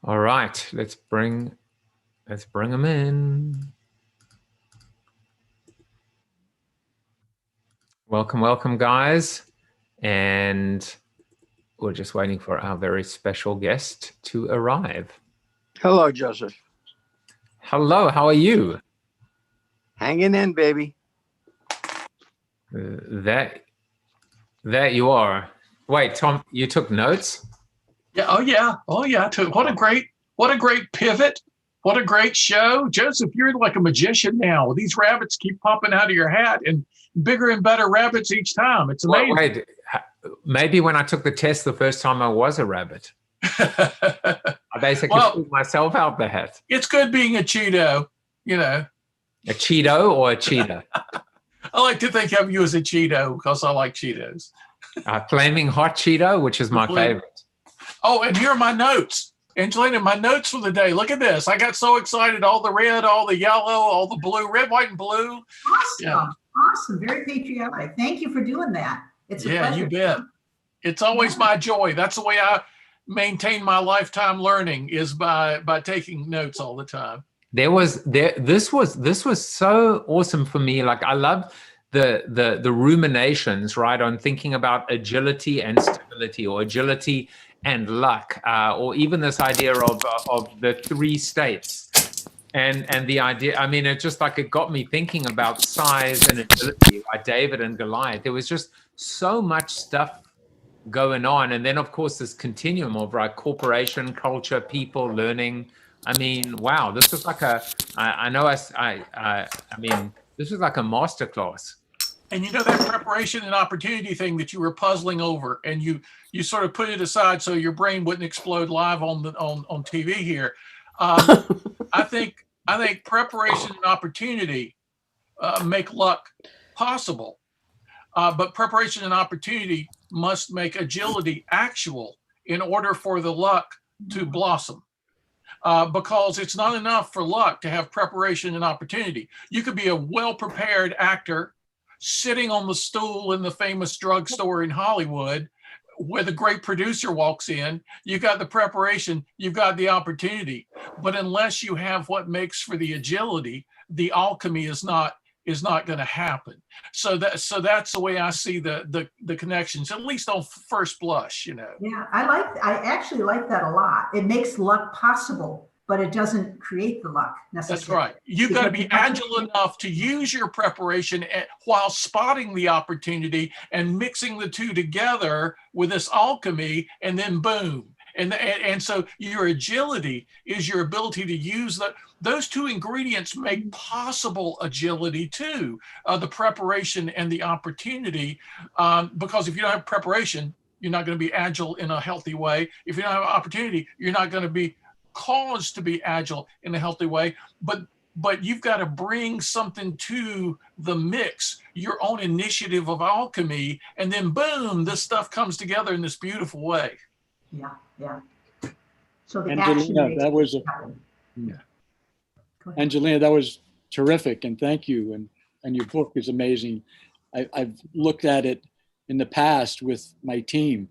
All right, let's bring them in. Welcome, guys. And we're just waiting for our very special guest to arrive. Hello, Joseph. Hello, how are you? Hanging in, baby. That you are. Wait, Tom, you took notes? Yeah. Oh yeah. What a great pivot. What a great show. Joseph, you're like a magician now. These rabbits keep popping out of your hat and bigger and better rabbits each time. It's amazing. Wait, maybe when I took the test the first time I was a rabbit. I basically pulled myself out the hat. It's good being a Cheeto, you know. A Cheeto or a cheetah? I like to think of you as a Cheeto because I like Cheetos. Flaming hot Cheeto, which is my favorite. Oh, and here are my notes. Angelina, my notes for the day. Look at this. I got so excited. All the red, all the yellow, all the blue, red, white, and blue. Awesome. Yeah. Awesome. Very patriotic. Thank you for doing that. It's a pleasure. You bet. It's always my joy. That's the way I maintain my lifetime learning, is by taking notes all the time. This was so awesome for me. Like, I love the ruminations, right, on thinking about agility and stability, or agility and luck, or even this idea of the 3 states, and the idea. I mean, it just like it got me thinking about size and agility, like David and Goliath. There was just so much stuff going on, and then of course this continuum of corporation culture, people, learning. I mean, wow, this was like I mean, this was like a masterclass. And you know, that preparation and opportunity thing that you were puzzling over, and you sort of put it aside so your brain wouldn't explode live on TV here. I think preparation and opportunity make luck possible, but preparation and opportunity must make agility actual in order for the luck to blossom. Because it's not enough for luck to have preparation and opportunity. You could be a well-prepared actor sitting on the stool in the famous drugstore in Hollywood where the great producer walks in. You got the preparation, you've got the opportunity, but unless you have what makes for the agility, the alchemy is not going to happen. So that's the way I see the connections, at least on first blush, you know. Yeah, I actually like that a lot. It makes luck possible, but it doesn't create the luck necessarily. That's right. You've got to be agile enough to use your preparation while spotting the opportunity and mixing the two together with this alchemy, and then boom. And so your agility is your ability to use those 2 ingredients make possible agility too, the preparation and the opportunity, because if you don't have preparation, you're not going to be agile in a healthy way. If you don't have opportunity, you're not going to be caused to be agile in a healthy way. But you've got to bring something to the mix, your own initiative of alchemy, and then boom, this stuff comes together in this beautiful way. Yeah. So the Angelina, that was Angelina, that was terrific, and thank you. And your book is amazing. I've looked at it in the past with my team.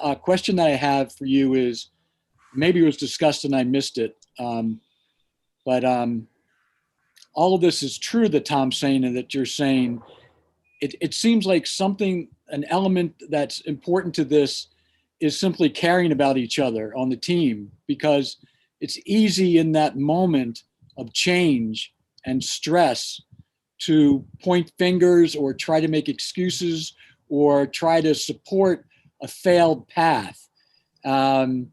A question that I have for you is, maybe it was discussed and I missed it, but all of this is true that Tom's saying and that you're saying. It seems like an element that's important to this is simply caring about each other on the team, because it's easy in that moment of change and stress to point fingers or try to make excuses or try to support a failed path. And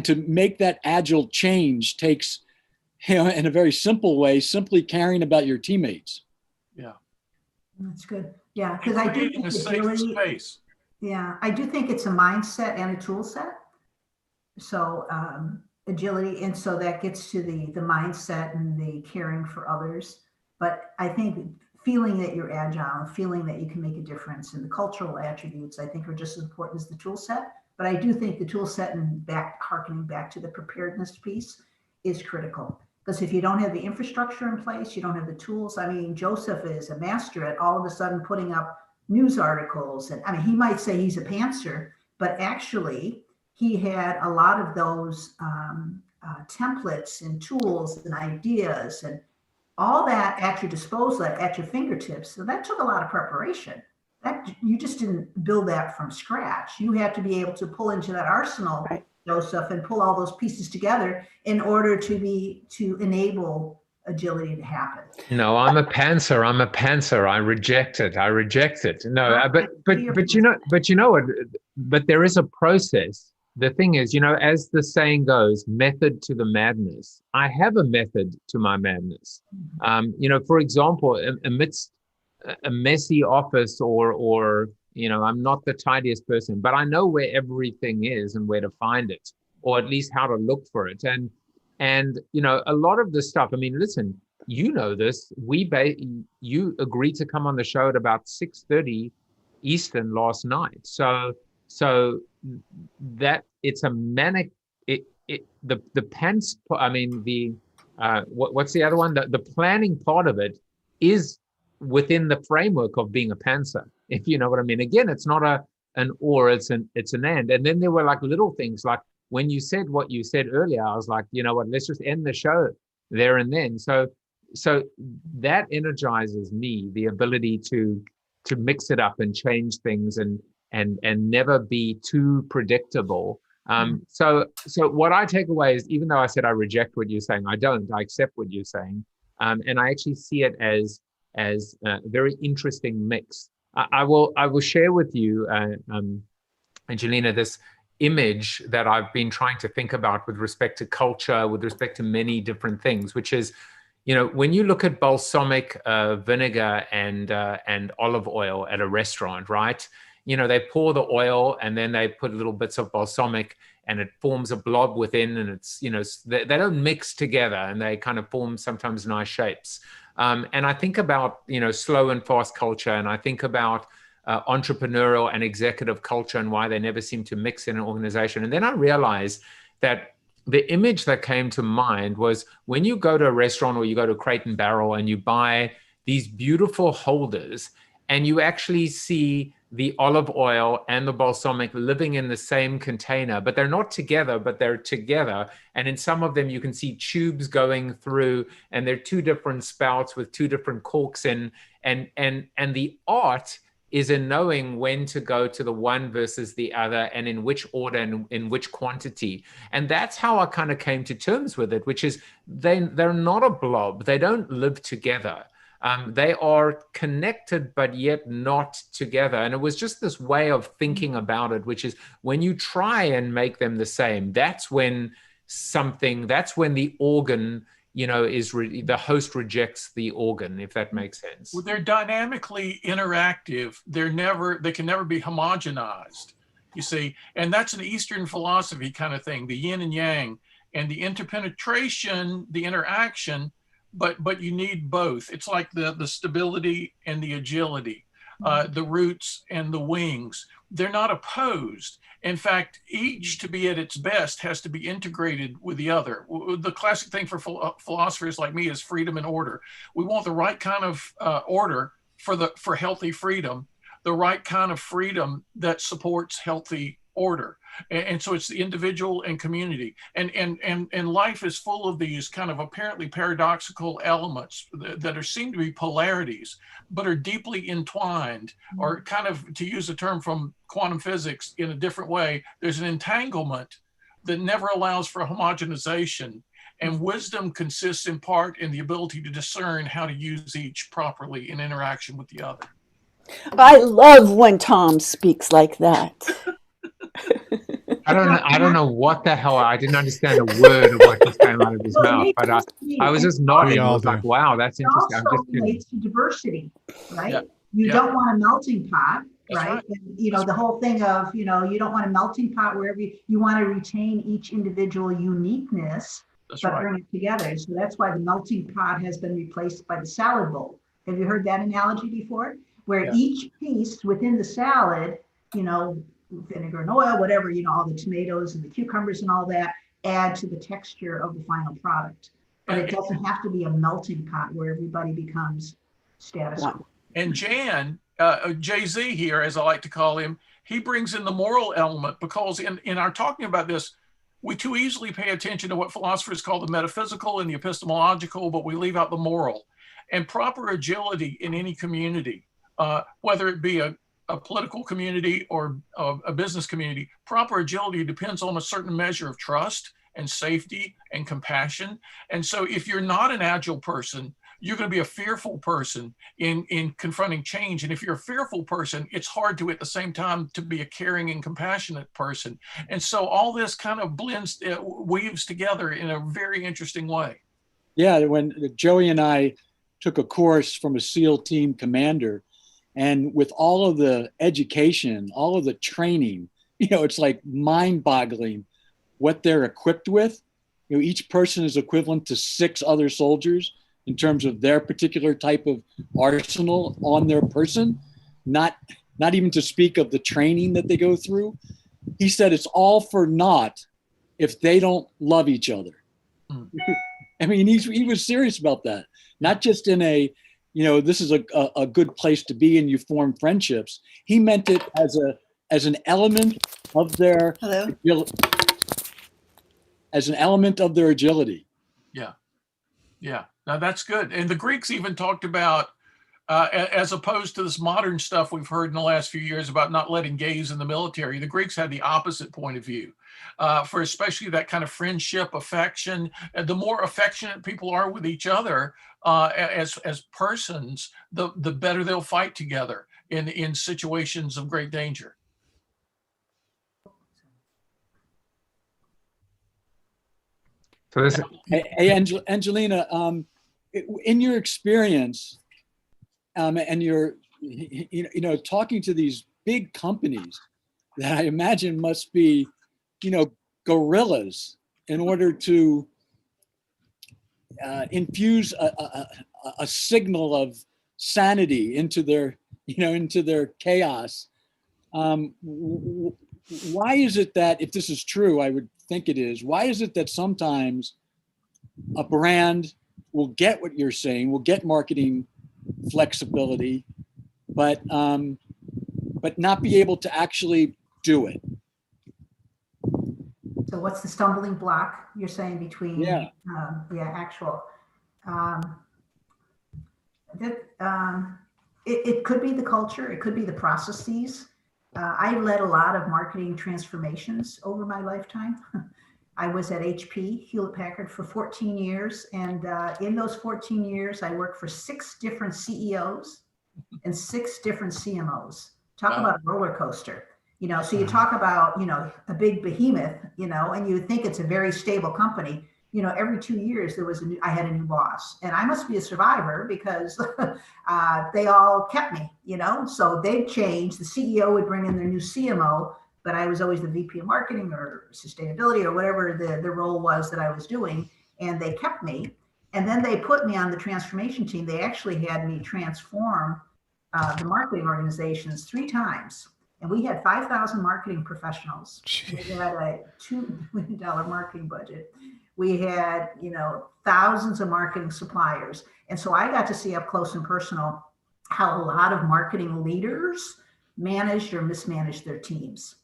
to make that agile change takes, in a very simple way, simply caring about your teammates. Yeah. That's good. Yeah, because I do think a safe space. Yeah, I do think it's a mindset and a tool set. So agility, and so that gets to the mindset and the caring for others. But I think feeling that you're agile, feeling that you can make a difference, and the cultural attributes, I think, are just as important as the tool set. But I do think the tool set, and harkening back to the preparedness piece, is critical. Because if you don't have the infrastructure in place, you don't have the tools. I mean, Joseph is a master at all of a sudden putting up news articles. And I mean, he might say he's a pantser, but actually he had a lot of those templates and tools and ideas and all that at your disposal, at your fingertips. So that took a lot of preparation. That you just didn't build that from scratch. You had to be able to pull into that arsenal, Right. Joseph, and pull all those pieces together in order to enable agility to happen. No, I'm a pantser. I'm a pantser. I reject it. I reject it. No, but you know what? But there is a process. The thing is, as the saying goes, method to the madness. I have a method to my madness. For example, amidst a messy office or I'm not the tidiest person, but I know where everything is and where to find it, or at least how to look for it. And a lot of the stuff, I mean, listen, this, you agreed to come on the show at about 6:30 Eastern last night. So that it's a manic, the pants, I mean, what's the other one? The planning part of it is within the framework of being a pantser, if you know what I mean. Again, it's not an or, it's an and. And then there were like little things, like when you said what you said earlier, I was like, you know what, let's just end the show there and then. So that energizes me, the ability to mix it up and change things and never be too predictable. So what I take away is, even though I said I reject what you're saying, I accept what you're saying. And I actually see it as a very interesting mix. I will share with you, Angelina, this image that I've been trying to think about with respect to culture, with respect to many different things, which is, when you look at balsamic vinegar and olive oil at a restaurant, right? They pour the oil and then they put little bits of balsamic and it forms a blob within, and it's, they don't mix together and they kind of form sometimes nice shapes. And I think about, slow and fast culture, and I think about entrepreneurial and executive culture and why they never seem to mix in an organization. And then I realized that the image that came to mind was when you go to a restaurant or you go to Crate and Barrel and you buy these beautiful holders and you actually see the olive oil and the balsamic living in the same container, but they're not together, but they're together. And in some of them, you can see tubes going through, and they're two different spouts with two different corks in. And the art is in knowing when to go to the one versus the other, and in which order and in which quantity. And that's how I kind of came to terms with it, which is they're not a blob. They don't live together. They are connected, but yet not together. And it was just this way of thinking about it, which is when you try and make them the same, that's when the organ, the host rejects the organ, if that makes sense. Well, they're dynamically interactive. They can never be homogenized, you see. And that's an Eastern philosophy kind of thing, the yin and yang, and the interpenetration, the interaction, but you need both. It's like the stability and the agility, the roots and the wings. They're not opposed. In fact, each, to be at its best, has to be integrated with the other. The classic thing for philosophers like me is freedom and order. We want the right kind of order for healthy freedom, the right kind of freedom that supports healthy order. And so it's the individual and community. And life is full of these kind of apparently paradoxical elements that seem to be polarities, but are deeply entwined, or kind of, to use a term from quantum physics in a different way, there's an entanglement that never allows for homogenization. And wisdom consists in part in the ability to discern how to use each properly in interaction with the other. I love when Tom speaks like that. I don't know what the hell. I didn't understand a word of what just came out of his mouth, but I was just nodding. I was like, wow, that's interesting. It also relates to diversity, right? Yeah. You don't want a melting pot, That's right? And, the whole thing of, you don't want a melting pot wherever you want to retain each individual uniqueness, That's but right. bring it together. So that's why the melting pot has been replaced by the salad bowl. Have you heard that analogy before? Where each piece within the salad, vinegar and oil, whatever, all the tomatoes and the cucumbers and all that add to the texture of the final product. But it doesn't have to be a melting pot where everybody becomes status quo. And Jan, Jay-Z here, as I like to call him, he brings in the moral element, because in our talking about this, we too easily pay attention to what philosophers call the metaphysical and the epistemological, but we leave out the moral. And proper agility in any community, whether it be a political community or a business community, proper agility depends on a certain measure of trust and safety and compassion. And so if you're not an agile person, you're going to be a fearful person in confronting change. And if you're a fearful person, it's hard to, at the same time, to be a caring and compassionate person. And so all this kind of blends, weaves together in a very interesting way. Yeah, when Joey and I took a course from a SEAL team commander, and with all of the education, all of the training, it's like mind-boggling what they're equipped with. Each person is equivalent to 6 other soldiers in terms of their particular type of arsenal on their person, not even to speak of the training that they go through. He said it's all for naught if they don't love each other. I mean, he was serious about that, not just in a, this is a good place to be and you form friendships. He meant it as an element of their agility. Yeah. Now that's good. And the Greeks even talked about, as opposed to this modern stuff we've heard in the last few years about not letting gays in the military, the Greeks had the opposite point of view for especially that kind of friendship, affection. The more affectionate people are with each other as persons, the better they'll fight together in situations of great danger. So this, Hey, Angelina, in your experience, and you're, talking to these big companies that I imagine must be, gorillas in order to infuse a signal of sanity into their, into their chaos. Why is it that, if this is true, I would think it is, why is it that sometimes a brand will get what you're saying, will get marketing flexibility, but not be able to actually do it? So what's the stumbling block you're saying between actual it could be the culture, it could be the processes. I led a lot of marketing transformations over my lifetime. I was at HP, Hewlett Packard, for 14 years. And in those 14 years, I worked for 6 different CEOs and 6 different CMOs. Talk about a roller coaster. So you talk about, a big behemoth, and you think it's a very stable company. Every 2 years I had a new boss, and I must be a survivor because they all kept me, so they'd change. The CEO would bring in their new CMO, but I was always the VP of marketing or sustainability or whatever the role was that I was doing. And they kept me. And then they put me on the transformation team. They actually had me transform the marketing organizations 3 times. And we had 5,000 marketing professionals. We had a $2 million marketing budget. We had, thousands of marketing suppliers. And so I got to see up close and personal how a lot of marketing leaders managed or mismanaged their teams.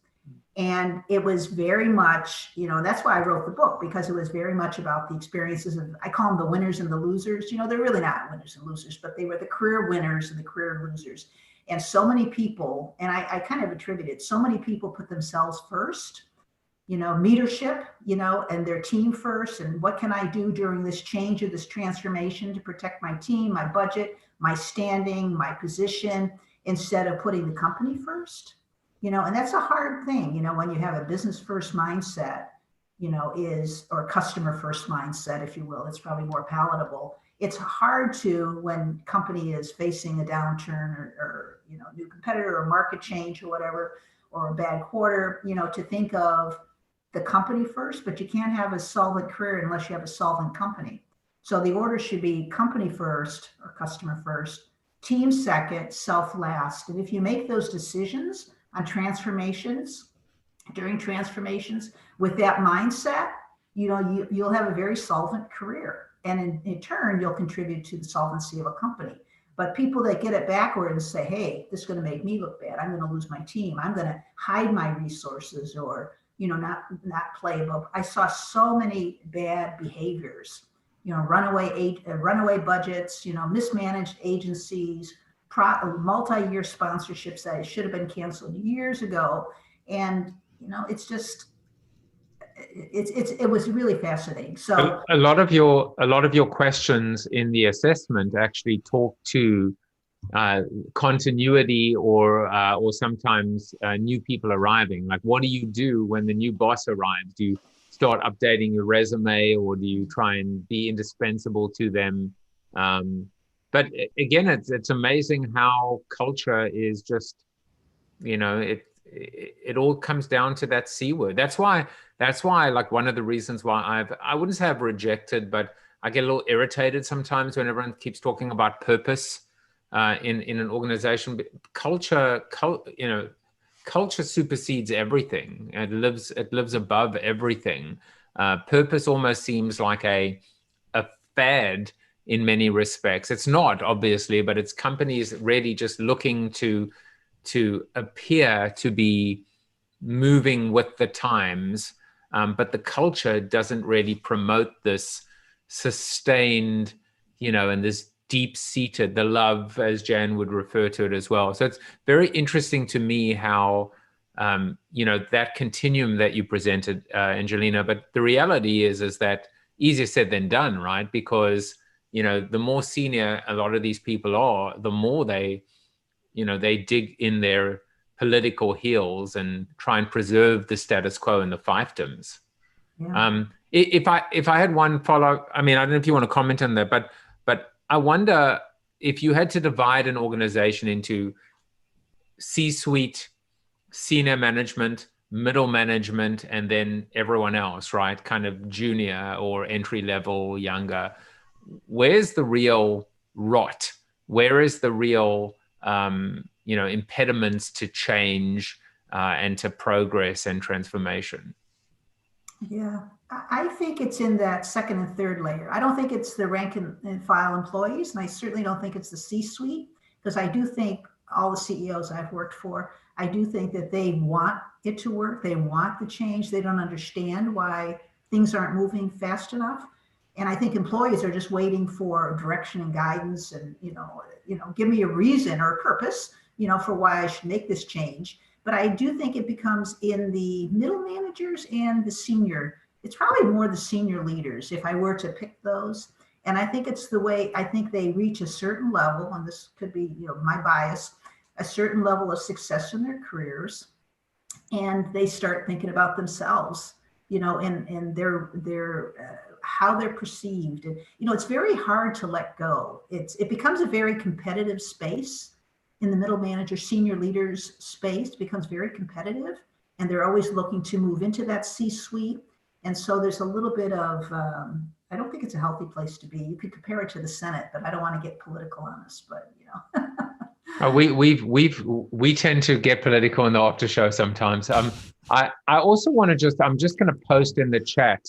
And it was very much, that's why I wrote the book, because it was very much about the experiences of, I call them the winners and the losers. They're really not winners and losers, but they were the career winners and the career losers. And so many people, and I kind of attributed, so many people put themselves first, leadership, and their team first. And what can I do during this change or this transformation to protect my team, my budget, my standing, my position, instead of putting the company first? And that's a hard thing, when you have a business first mindset, or customer first mindset, if you will. It's probably more palatable. It's hard to, when company is facing a downturn or new competitor or market change or whatever, or a bad quarter, to think of the company first, but you can't have a solvent career unless you have a solvent company. So the order should be company first or customer first, team second, self last. And if you make those decisions on transformations, during transformations with that mindset, you'll have a very solvent career. And in turn, you'll contribute to the solvency of a company. But people that get it backward and say, hey, this is going to make me look bad. I'm going to lose my team. I'm going to hide my resources, or, not play, but I saw so many bad behaviors, runaway budgets, mismanaged agencies, multi-year sponsorships that should have been canceled years ago. And, it's just, it was really fascinating. So a lot of your questions in the assessment actually talk to continuity or sometimes new people arriving. Like, what do you do when the new boss arrives? Do you start updating your resume, or do you try and be indispensable to them? But again, it's amazing how culture is just, it all comes down to that C word. That's why like one of the reasons why I wouldn't say I've rejected, but I get a little irritated sometimes when everyone keeps talking about purpose in an organization. Culture supersedes everything. It lives above everything. Purpose almost seems like a fad in many respects. It's not, obviously, but it's companies really just looking to appear to be moving with the times, but the culture doesn't really promote this sustained, and this deep-seated, the love, as Jan would refer to it as well. So it's very interesting to me how, that continuum that you presented, Angelina, but the reality is that easier said than done, right? Because, the more senior a lot of these people are, the more they dig in their political heels and try and preserve the status quo and the fiefdoms. Yeah. If I had one follow, I don't know if you want to comment on that, but I wonder if you had to divide an organization into C-suite, senior management, middle management, and then everyone else, right? Kind of junior or entry level, younger. Where's the real rot? Where is the real impediments to change and to progress and transformation? Yeah, I think it's in that second and third layer. I don't think it's the rank and file employees, and I certainly don't think it's the C-suite, because I do think all the CEOs I've worked for, I do think that they want it to work. They want the change. They don't understand why things aren't moving fast enough. And I think employees are just waiting for direction and guidance and, give me a reason or a purpose, for why I should make this change. But I do think it becomes in the middle managers and the senior. It's probably more the senior leaders, if I were to pick those. And I think it's the way, I think they reach a certain level, and this could be, my bias, a certain level of success in their careers. And they start thinking about themselves, and their how they're perceived. And, it's very hard to let go. It becomes a very competitive space. In the middle manager, senior leaders space becomes very competitive, and they're always looking to move into that C-suite. And so there's a little bit of, I don't think it's a healthy place to be. You could compare it to the Senate, but I don't want to get political on this, but we tend to get political in the after show sometimes. I also want to I'm just going to post in the chat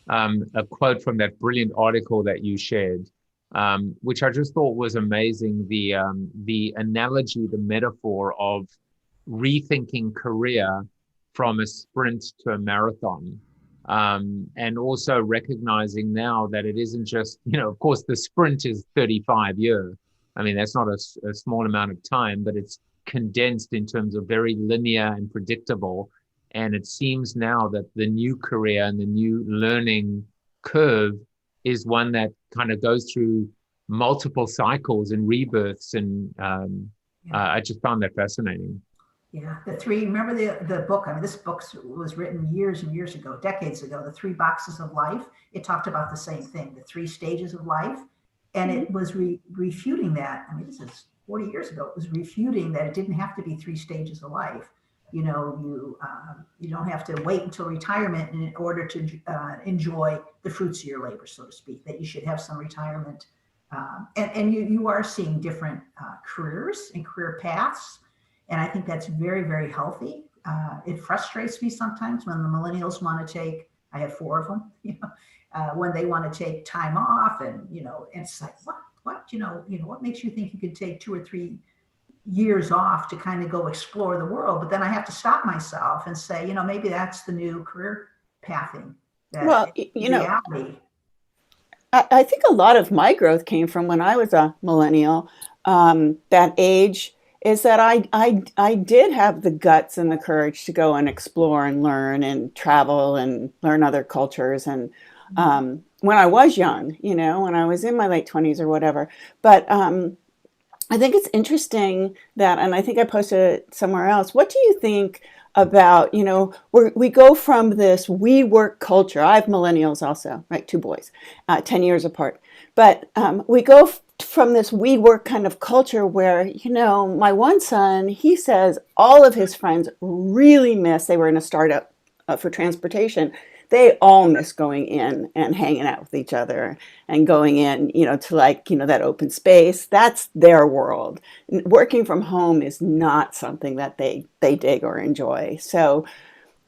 a quote from that brilliant article that you shared. Which I just thought was amazing. The analogy, the metaphor of rethinking career from a sprint to a marathon, and also recognizing now that it isn't just, of course, the sprint is 35 years. That's not a small amount of time, but it's condensed in terms of very linear and predictable. And it seems now that the new career and the new learning curve is one that kind of goes through multiple cycles and rebirths. And I just found that fascinating. Yeah, remember the book? This book was written years and years ago, decades ago, The 3 Boxes of Life. It talked about the same thing, the 3 stages of life. And it was refuting that. This is 40 years ago. It was refuting that it didn't have to be 3 stages of life. You don't have to wait until retirement in order to enjoy the fruits of your labor, so to speak, that you should have some retirement. And you are seeing different careers and career paths. And I think that's very, very healthy. It frustrates me sometimes when the millennials want to take, I have 4 of them, when they want to take time off and, and it's like, what makes you think you could take 2 or 3 years off to kind of go explore the world, but then I have to stop myself and say, maybe that's the new career pathing. That Well, you know, reality. I think a lot of my growth came from when I was a millennial, that age, is that I did have the guts and the courage to go and explore and learn and travel and learn other cultures. And when I was young, when I was in my late 20s or whatever. But I think it's interesting that, and I think I posted it somewhere else. What do you think about, we go from this we work culture. I have millennials also, right? 2 boys, 10 years apart. But we go from this we work kind of culture where, my one son, he says all of his friends really miss, they were in a startup for transportation. They all miss going in and hanging out with each other and going in, to that open space. That's their world. Working from home is not something that they dig or enjoy. So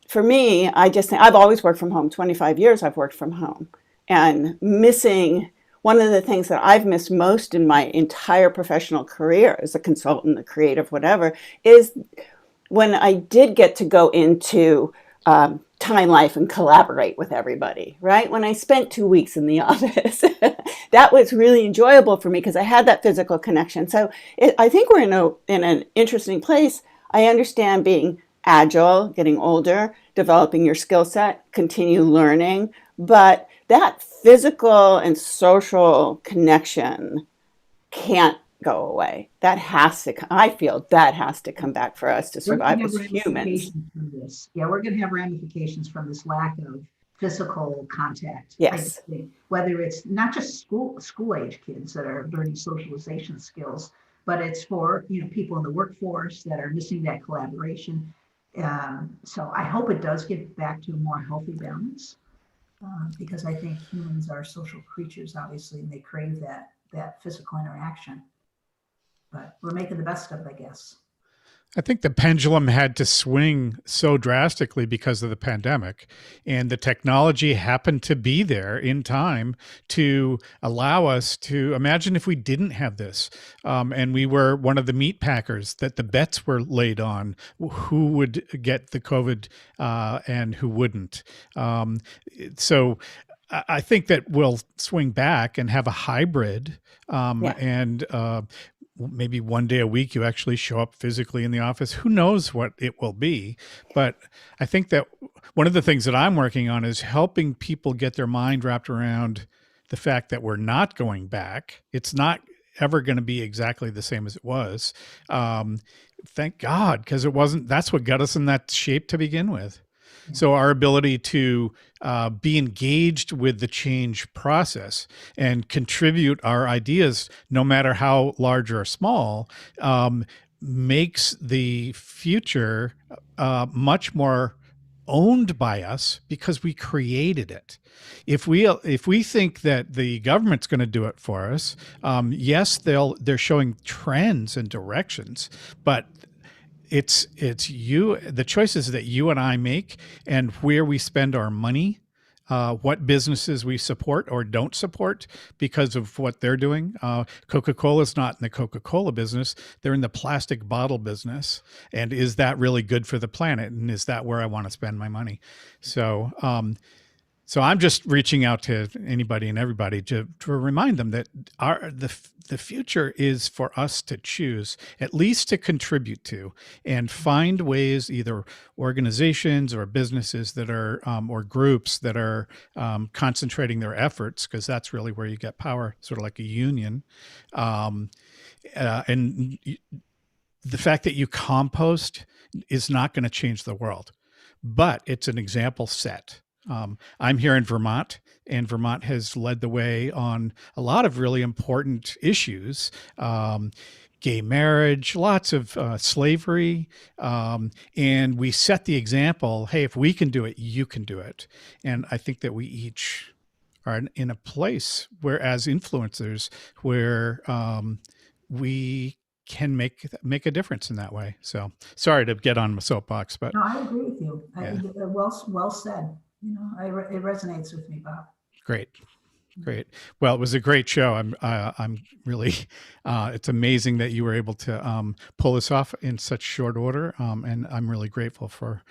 for me, I just think I've always worked from home. 25 years I've worked from home, and missing one of the things that I've missed most in my entire professional career as a consultant, a creative, whatever, is when I did get to go into Time Life and collaborate with everybody, right? When I spent 2 weeks in the office, that was really enjoyable for me because I had that physical connection. So I think we're in an interesting place. I understand being agile, getting older, developing your skill set, continue learning, but that physical and social connection can't go away. That has to, I feel that has to come back for us to survive as humans. From this. Yeah, we're going to have ramifications from this lack of physical contact. Yes. Whether it's not just school age kids that are learning socialization skills, but it's for people in the workforce that are missing that collaboration. So I hope it does get back to a more healthy balance, because I think humans are social creatures, obviously, and they crave that physical interaction. But we're making the best of it, I guess. I think the pendulum had to swing so drastically because of the pandemic, and the technology happened to be there in time to allow us to imagine if we didn't have this, and we were one of the meat packers that the bets were laid on who would get the COVID and who wouldn't. So I think that we'll swing back and have a hybrid, and maybe one day a week you actually show up physically in the office. Who knows what it will be? But I think that one of the things that I'm working on is helping people get their mind wrapped around the fact that we're not going back. It's not ever going to be exactly the same as it was. Thank God, because it wasn't. That's what got us in that shape to begin with. So our ability to be engaged with the change process and contribute our ideas, no matter how large or small, makes the future much more owned by us because we created it. If we think that the government's going to do it for us, yes, they're showing trends and directions, but it's the choices that you and I make and where we spend our money, what businesses we support or don't support because of what they're doing. Coca-Cola is not in the Coca-Cola business. They're in the plastic bottle business. And is that really good for the planet? And is that where I want to spend my money? So I'm just reaching out to anybody and everybody to remind them that the future is for us to choose, at least to contribute to, and find ways, either organizations or businesses that are, or groups that are concentrating their efforts, because that's really where you get power, sort of like a union. And the fact that you compost is not going to change the world, but it's an example set. I'm here in Vermont, and Vermont has led the way on a lot of really important issues, gay marriage, lots of slavery, and we set the example, hey, if we can do it, you can do it. And I think that we each are in a place where, as influencers, where we can make a difference in that way. So sorry to get on my soapbox, but no, I agree with you. Yeah. Well said. It resonates with me, Bob. Great. Great. Well, it was a great show. I'm really, it's amazing that you were able to pull this off in such short order. And I'm really grateful for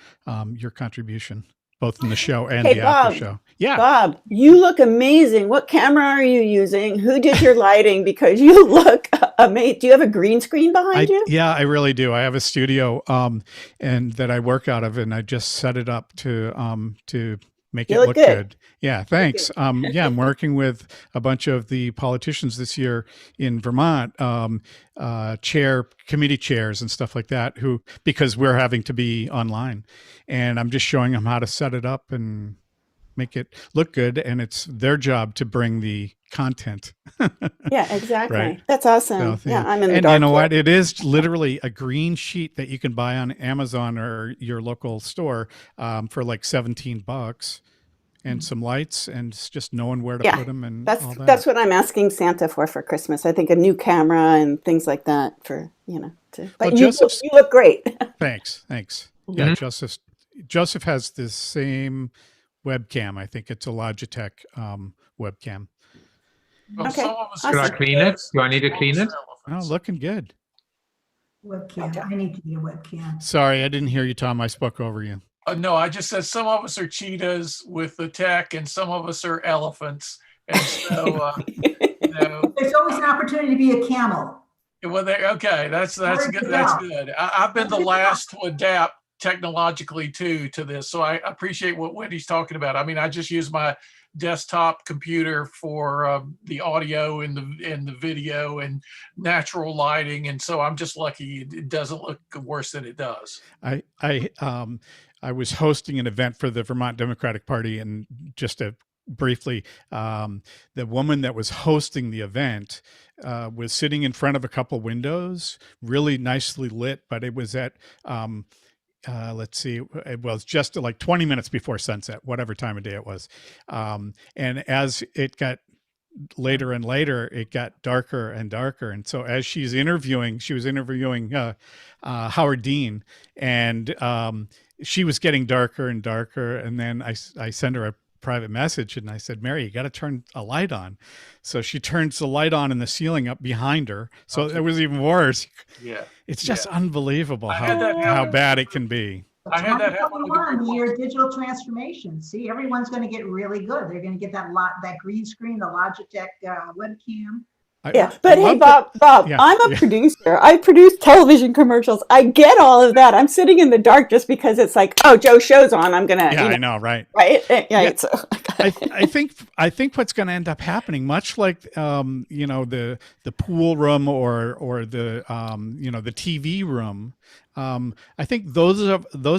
your contribution, both in the show and Hey, the after Bob. show. Yeah. Bob, you look amazing. What camera are you using? Who did your lighting? Because you look amazing. Do you have a green screen behind you? Yeah, I really do. I have a studio and that I work out of, and I just set it up to make You it look look good. good. Yeah, thanks. Yeah, I'm working with a bunch of the politicians this year in Vermont, committee chairs and stuff like that, because we're having to be online, and I'm just showing them how to set it up and make it look good, and it's their job to bring the content. Yeah, exactly. Right. That's awesome. So, Yeah, I'm in the and dark. you know here. what? It is literally a green sheet that you can buy on Amazon or your local store for like $17, and some lights, and it's just knowing where to Yeah, put them and That's all that. that's what I'm asking Santa for Christmas. I think a new camera and things like that for, but Well, you look great. Thanks. Mhm. Yeah, Joseph has the same webcam. I think it's a Logitech webcam. Well, Okay, some of us awesome. Should I clean it? Do I need to clean it? Oh, looking good. Webcam. I need to get a webcam. Sorry, I didn't hear you, Tom. I spoke over you. No, I just said some of us are cheetahs with the tech, and some of us are elephants. And so, There's always an opportunity to be a camel. well, okay, that's Where'd good. you That's go? good. I've been the last to adapt technologically to this, so I appreciate what Wendy's talking about. I mean, I just use my desktop computer for the audio and the video and natural lighting, and so I'm just lucky it doesn't look worse than it does. I was hosting an event for the Vermont Democratic Party, and just to briefly, the woman that was hosting the event was sitting in front of a couple windows, really nicely lit, but it was at let's see, it was just like 20 minutes before sunset, whatever time of day it was. And as it got later and later, it got darker and darker. And so as she was interviewing Howard Dean, and she was getting darker and darker. And then I sent her a private message and I said, Mary, you got to turn a light on. So she turns the light on in the ceiling up behind her. So it was even worse. Yeah. It's just unbelievable I had that how happen. bad it can be. I had that happen with the Your digital transformation. See, everyone's going to get really good. They're going to get that green screen, the Logitech webcam. Yeah, but hey, Bob, Yeah, I'm a producer. I produce television commercials. I get all of that. I'm sitting in the dark just because it's like, oh, Joe's show's on. I'm gonna. Yeah, I know, right? Right? Yeah. I think what's going to end up happening, much like the pool room or the the TV room. I think those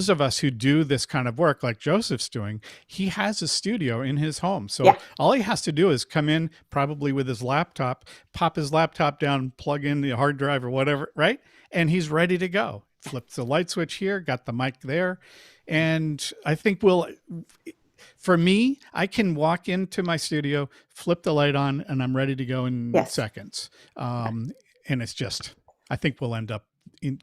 of us who do this kind of work, like Joseph's doing, he has a studio in his home. So all he has to do is come in, probably with his laptop, pop his laptop down, plug in the hard drive or whatever, right? And he's ready to go. Flips the light switch here, got the mic there. And I think for me, I can walk into my studio, flip the light on, and I'm ready to go in seconds. And it's just, I think we'll end up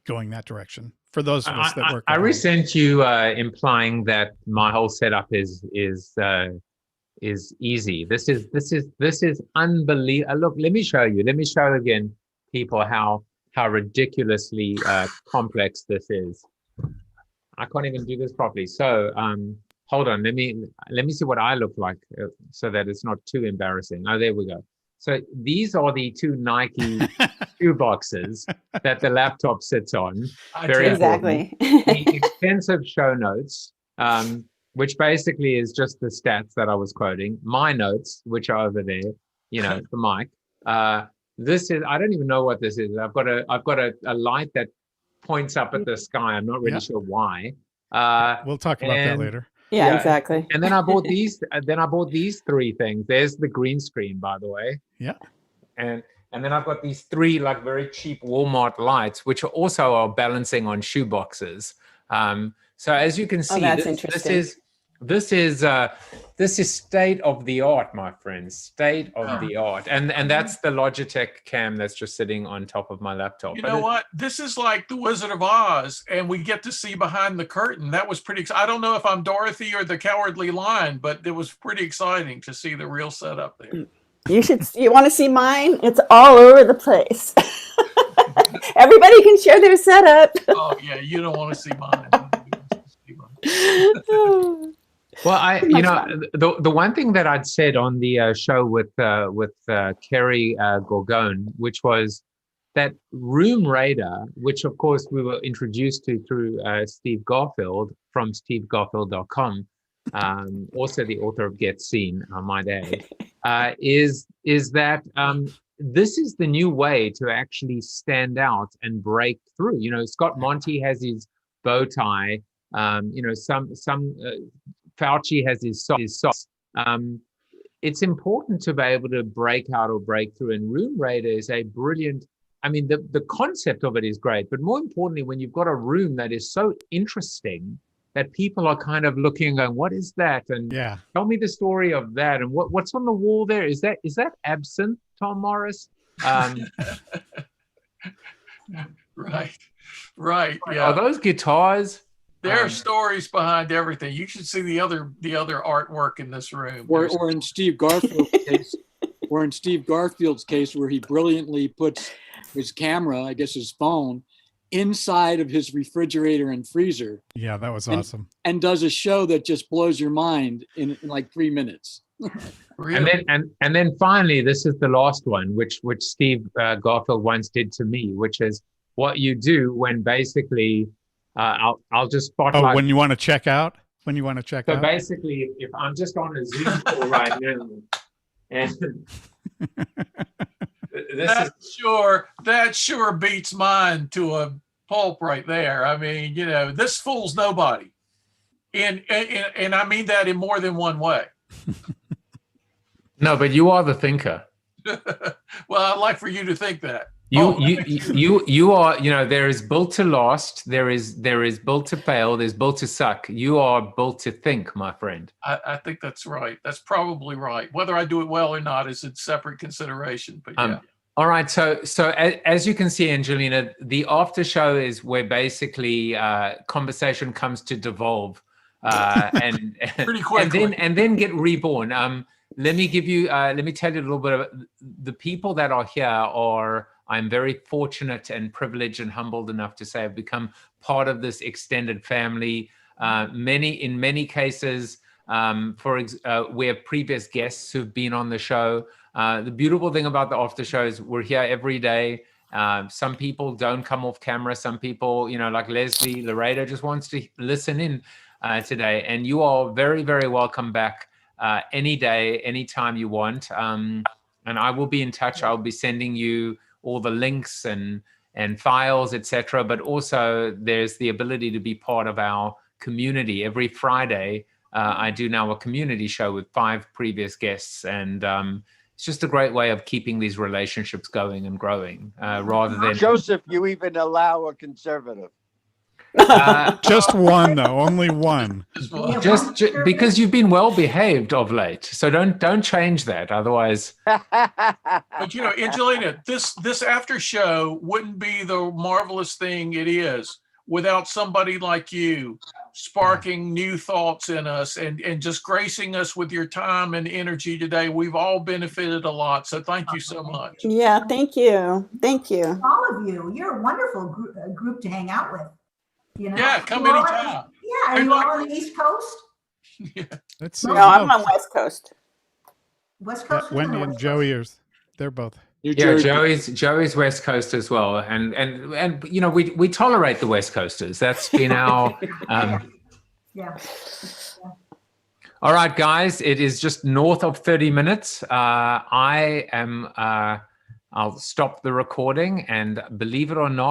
going that direction for those of us that work. I resent you implying that my whole setup is easy. This is unbelievable. Look, let me show you. Let me show again, people, how ridiculously complex this is. I can't even do this properly. So hold on. Let me see what I look like so that it's not too embarrassing. Oh, there we go. So these are the two Nike shoe boxes that the laptop sits on. Very exactly. the extensive show notes, which basically is just the stats that I was quoting. My notes, which are over there, the mic. This is, I don't even know what this is. I've got a light that points up at the sky. I'm not really sure why. We'll talk about that later. Yeah, exactly. And then I bought these. Three things. There's the green screen, by the way. Yeah. And then I've got these three like very cheap Walmart lights, which are balancing on shoe boxes. So as you can see, this is This is state of the art, my friends. State of the art, and that's the Logitech cam that's just sitting on top of my laptop. You know what? This is like the Wizard of Oz, and we get to see behind the curtain. That was pretty exciting. I don't know if I'm Dorothy or the Cowardly Lion, but it was pretty exciting to see the real setup there. You want to see mine? It's all over the place. Everybody can share their setup. Oh yeah, you don't want to see mine. Well, the one thing that I'd said on the show with Kerry Gorgone, which was that Room Radar, which of course we were introduced to through Steve Garfield from stevegarfield.com, also the author of Get Seen, I might add, is that this is the new way to actually stand out and break through. You know, Scott Monty has his bow tie. Some Fauci has his socks. It's important to be able to break out or break through. And Room Radar is a brilliant. I mean, the concept of it is great, but more importantly, when you've got a room that is so interesting that people are kind of looking and going, "What is that?" And tell me the story of that. And what's on the wall there? Is that absinthe, Tom Morris? Right. Yeah. Are those guitars? There are stories behind everything. You should see the other artwork in this room. Or in Steve Garfield's case, where he brilliantly puts his camera, I guess his phone, inside of his refrigerator and freezer. Yeah, that was awesome. And does a show that just blows your mind in like 3 minutes. Really? And then finally, this is the last one, which Steve Garfield once did to me, which is what you do when basically. I'll just spotlight. Oh, when you want to check out? So basically, if I'm just on a Zoom call right now, and that sure beats mine to a pulp right there. I mean, this fools nobody, and I mean that in more than one way. No, but you are the thinker. Well, I'd like for you to think that. You are, there is built to last, there is built to fail, there's built to suck. You are built to think, my friend. I think that's right. That's probably right. Whether I do it well or not is a separate consideration, but yeah. All right. So as you can see, Angelina, the after show is where basically conversation comes to devolve and pretty quickly. and then get reborn. Let me tell you a little bit of the people that are here I'm very fortunate and privileged and humbled enough to say I've become part of this extended family. In many cases, we have previous guests who've been on the show. The beautiful thing about the after show is we're here every day. Some people don't come off camera. Some people, like Leslie Laredo, just wants to listen in today. And you are very, very welcome back any day, anytime you want. And I will be in touch. I'll be sending you all the links and files, etc. But also there's the ability to be part of our community. Every Friday, I do now a community show with 5 previous guests. And it's just a great way of keeping these relationships going and growing rather than... Joseph, you even allow a conservative. Just one, though, only one. Just because you've been well behaved of late, so don't change that. Otherwise, but Angelina, this after show wouldn't be the marvelous thing it is without somebody like you sparking new thoughts in us and just gracing us with your time and energy today. We've all benefited a lot, so thank you so much. Yeah, thank you. All of you, you're a wonderful group to hang out with. Yeah, come anytime. Are you all on the East Coast? Yeah. Let's see. No, I'm on West Coast. West Coast. Wendy and Joey they're both. Joey's West Coast as well, and we tolerate the West Coasters. That's been our. Yeah. All right, guys, it is just north of 30 minutes. I'll stop the recording, and believe it or not.